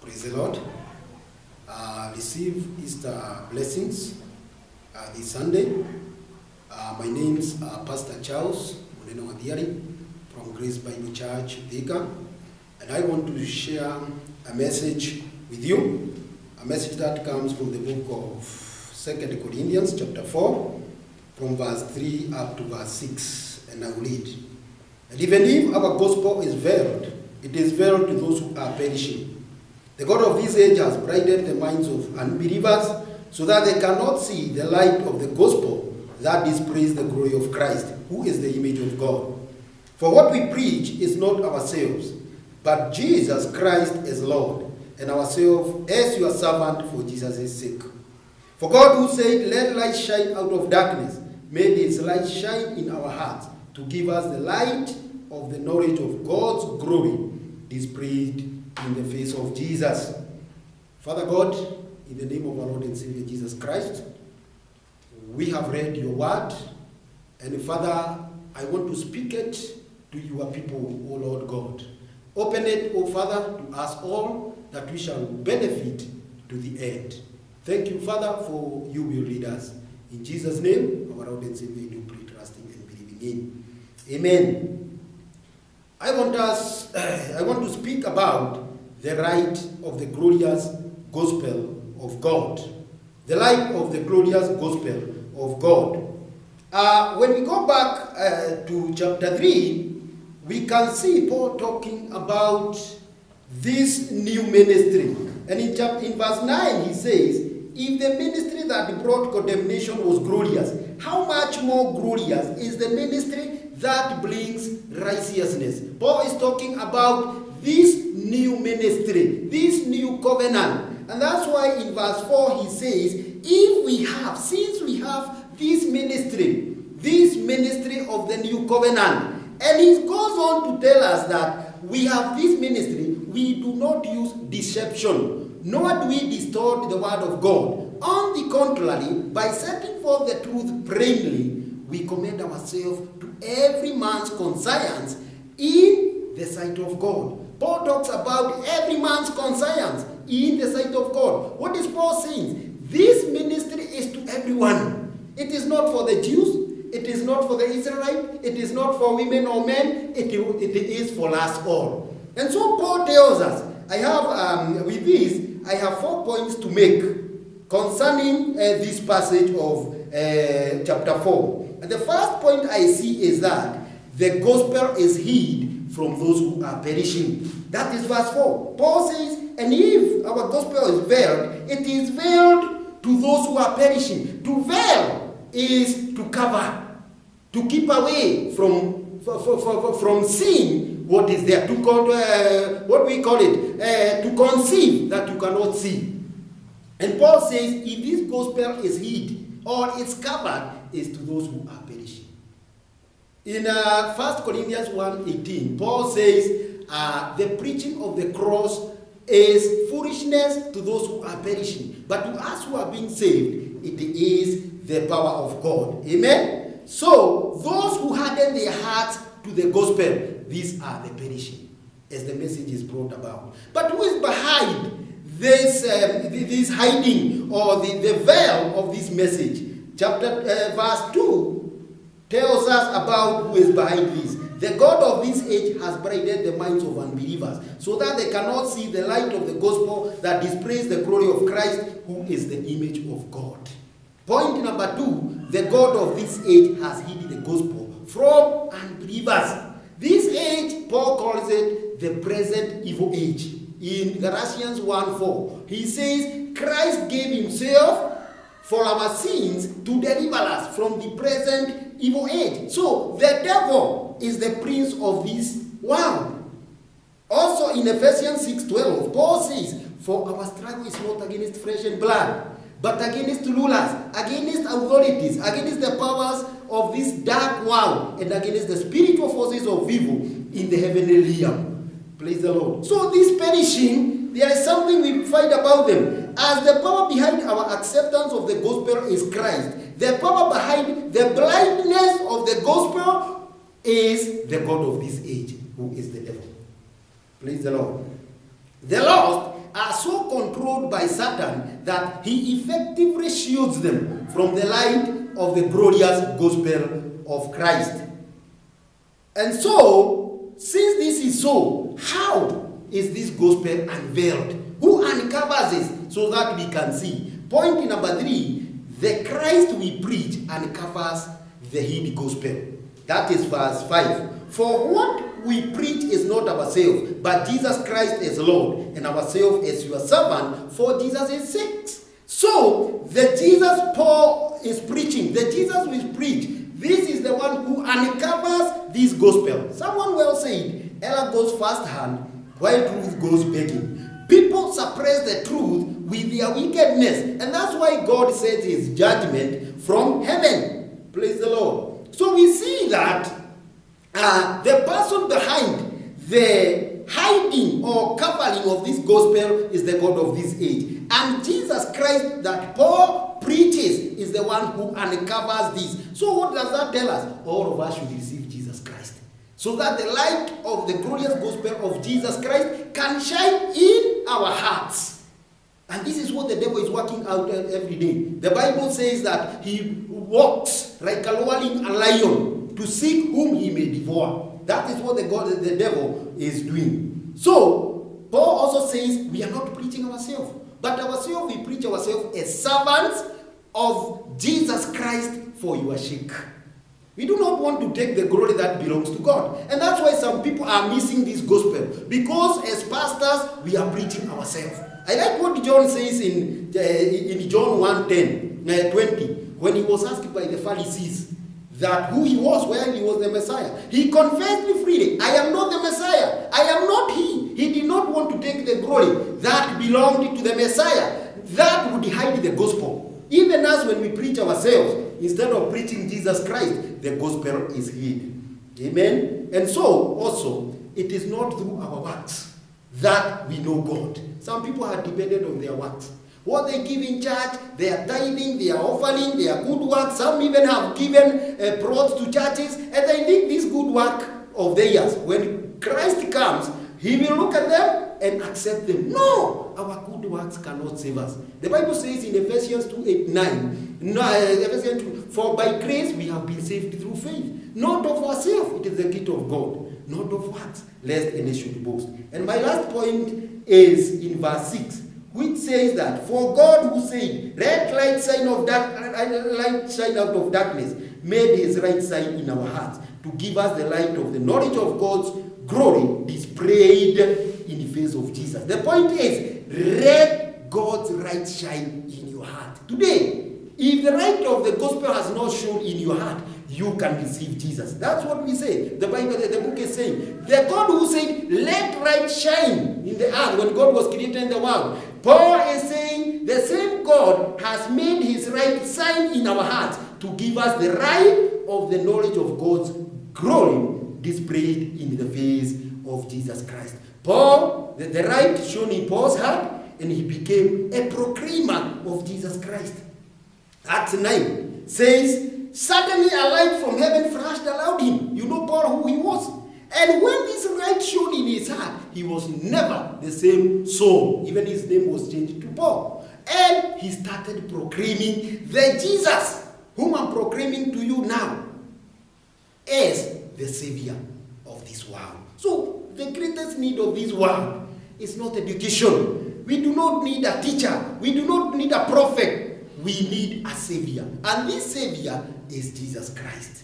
Praise the Lord. Receive Easter blessings this Sunday. My name is Pastor Charles Muneno Wadiari from Grace Bible Church, Thika. And I want to share a message with you, a message that comes from the book of 2 Corinthians chapter 4, from verse 3 up to verse 6, and I will read. And even if our gospel is veiled, it is veiled to those who are perishing. The God of this age has blinded the minds of unbelievers so that they cannot see the light of the gospel that displays the glory of Christ, who is the image of God. For what we preach is not ourselves, but Jesus Christ as Lord, and ourselves as your servant for Jesus' sake. For God, who said, "Let light shine out of darkness," made his light shine in our hearts to give us the light of the knowledge of God's glory displayed in the face of Jesus. Father God, in the name of our Lord and Savior Jesus Christ, we have read your word, and Father, I want to speak it to your people, O Lord God. Open it, O Father, to us all, that we shall benefit to the end. Thank you, Father, for you will lead us. In Jesus' name, our Lord and Savior, we pray, trusting and believing in. Amen. I want to speak about the light of the glorious gospel of God. The light of the glorious gospel of God. When we go back to chapter 3, we can see Paul talking about this new ministry. And in verse 9 he says, "If the ministry that brought condemnation was glorious, how much more glorious is the ministry that brings righteousness?" Paul is talking about this new ministry, this new covenant. And that's why in verse 4 he says, since we have this ministry of the new covenant, and he goes on to tell us that we have this ministry, we do not use deception, nor do we distort the word of God. On the contrary, by setting forth the truth plainly, we commend ourselves to every man's conscience in the sight of God. Paul talks about every man's conscience in the sight of God. What is Paul saying? This ministry is to everyone. It is not for the Jews. It is not for the Israelites. It is not for women or men. It is for us all. And so Paul tells us, I have 4 points to make concerning this passage of chapter 4. And the first point I see is that the gospel is hid from those who are perishing. That is verse 4. Paul says, and if our gospel is veiled, it is veiled to those who are perishing. To veil is to cover, to keep away from seeing what is there. To conceive that you cannot see. And Paul says, if this gospel is hid or it's covered, is to those who are perishing. In 1 Corinthians 1:18, Paul says, the preaching of the cross is foolishness to those who are perishing. But to us who are being saved, it is the power of God. Amen? So, those who harden their hearts to the gospel, these are the perishing, as the message is brought about. But who is behind this hiding or the veil of this message? Verse 2 tells us about who is behind this. The God of this age has blinded the minds of unbelievers so that they cannot see the light of the gospel that displays the glory of Christ, who is the image of God. Point number 2, the God of this age has hidden the gospel from unbelievers. This age, Paul calls it the present evil age. In Galatians 1:4, he says, Christ gave himself for our sins to deliver us from the present evil age. So, the devil is the prince of this world. Also in Ephesians 6:12, Paul says, for our struggle is not against flesh and blood, but against rulers, against authorities, against the powers of this dark world, and against the spiritual forces of evil in the heavenly realm. Praise the Lord. So this perishing, there is something we find about them. As the power behind our acceptance of the gospel is Christ, the power behind the blindness of the gospel is the God of this age, who is the devil. Praise the Lord. The lost are so controlled by Satan that he effectively shields them from the light of the glorious gospel of Christ. And so, since this is so, how is this gospel unveiled? Who uncovers it so that we can see? Point number 3, the Christ we preach uncovers the hidden gospel. That is verse 5. For what we preach is not ourselves, but Jesus Christ is Lord, and ourselves as your servant for Jesus' sake. So, the Jesus Paul is preaching, the Jesus we preach, this is the one who uncovers this gospel. Someone well said, error goes first hand, while truth goes begging. People suppress the truth with their wickedness, and that's why God sends his judgment from heaven. Praise the Lord. So we see that the person behind the hiding or covering of this gospel is the God of this age. And Jesus Christ that Paul preaches is the one who uncovers this. So what does that tell us? All of us should receive Jesus Christ, so that the light of the glorious gospel of Jesus Christ can shine in our hearts. And this is what the devil is working out every day. The Bible says that he walks like a roaring lion to seek whom he may devour. That is what the devil is doing. So, Paul also says we are not preaching ourselves, but ourselves, we preach ourselves as servants of Jesus Christ for your sake. We do not want to take the glory that belongs to God. And that's why some people are missing this gospel. Because as pastors, we are preaching ourselves. I like what John says in John 1:10, 20, when he was asked by the Pharisees that who he was, where he was the Messiah. He confessed freely, I am not the Messiah. I am not he. He did not want to take the glory that belonged to the Messiah. That would hide the gospel. Even us, when we preach ourselves, instead of preaching Jesus Christ, the gospel is hid. Amen? And so, also, it is not through our works that we know God. Some people are dependent on their works. What they give in church, they are tithing, they are offering, they are good works. Some even have given plots to churches, and they think this good work of theirs, when Christ comes, he will look at them and accept them. No, our good works cannot save us. The Bible says in Ephesians 2:8-9, for by grace we have been saved through faith, not of ourselves, it is the gift of God, not of works, lest any should boast. And my last point is in verse 6, which says that, for God who said, let light shine out of darkness, made his right side in our hearts, to give us the light of the knowledge of God's glory displayed in the face of Jesus. The point is, let God's light shine in your heart. Today, if the light of the gospel has not shone in your heart, you can receive Jesus. That's what we say. The Bible, the book is saying, the God who said, let light shine in the earth when God was creating the world. Paul is saying, the same God has made his light shine in our hearts to give us the light of the knowledge of God's glory displayed in the face of Jesus Christ. Paul, the light shone in Paul's heart, and he became a proclaimer of Jesus Christ. Acts 9 says, suddenly a light from heaven flashed around him. You know Paul, who he was. And when this light shone in his heart, he was never the same soul. Even his name was changed to Paul. And he started proclaiming the Jesus, whom I'm proclaiming to you now, as the Savior of this world. So, the greatest need of this world is not education. We do not need a teacher. We do not need a prophet. We need a Savior. And this Savior is Jesus Christ.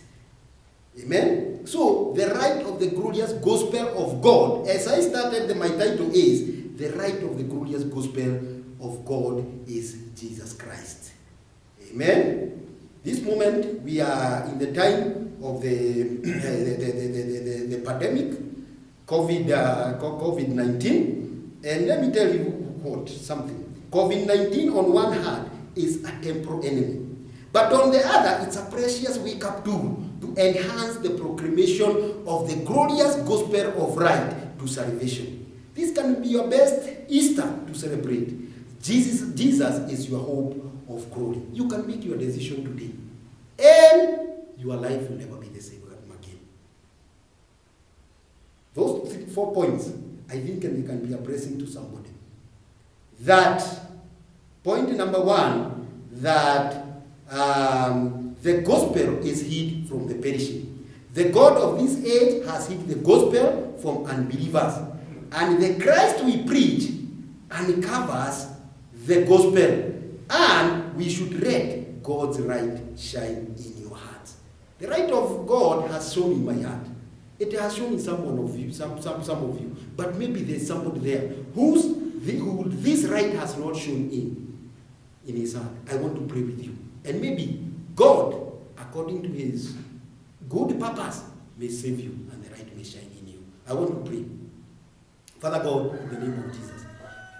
Amen? So, the right of the glorious gospel of God, as I started, my title is, the right of the glorious gospel of God is Jesus Christ. Amen? This moment, we are in the time of the pandemic, COVID-19. And let me tell you something. COVID-19 on one hand is a temporal enemy. But on the other, it's a precious wake-up tool to enhance the proclamation of the glorious gospel of right to salvation. This can be your best Easter to celebrate. Jesus is your hope of glory. You can make your decision today, and your life will never be the same again. Those 4 points, I think, can be a blessing to somebody. that, point number one, that the gospel is hid from the perishing. The God of this age has hid the gospel from unbelievers. And the Christ we preach uncovers the gospel. And we should let God's light shine in your hearts. The light of God has shone in my heart. It has shown in someone of you, some of you. But maybe there's somebody there who this light has not shown in his heart. I want to pray with you. And maybe God, according to his good purpose, may save you and the light may shine in you. I want to pray. Father God, in the name of Jesus,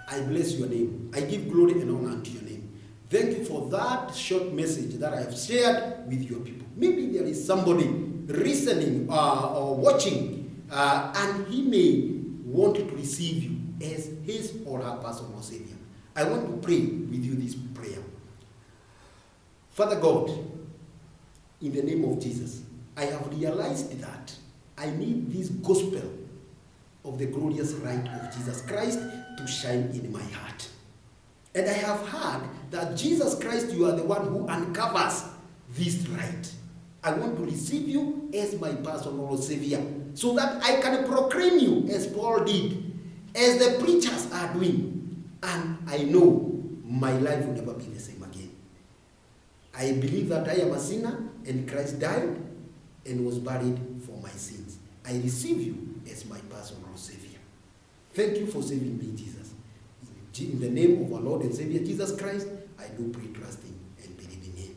I bless your name. I give glory and honor unto your name. Thank you for that short message that I have shared with your people. Maybe there is somebody listening or watching, and he may want to receive you as his or her personal Savior. I want to pray with you this prayer. Father God, in the name of Jesus, I have realized that I need this gospel of the glorious light of Jesus Christ to shine in my heart. And I have heard that Jesus Christ, you are the one who uncovers this light. I want to receive you as my personal Savior, so that I can proclaim you as Paul did, as the preachers are doing. And I know my life will never be the same again. I believe that I am a sinner, and Christ died and was buried for my sins. I receive you as my personal Savior. Thank you for saving me, Jesus. In the name of our Lord and Savior Jesus Christ, I do pray, trusting and believing in him.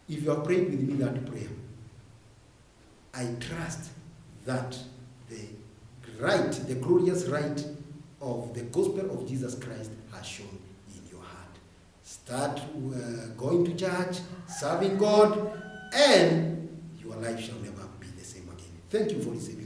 If you have prayed with me that prayer, I trust that the glorious light of the gospel of Jesus Christ has shone in your heart. Start going to church, serving God, and your life shall never be the same again. Thank you for receiving.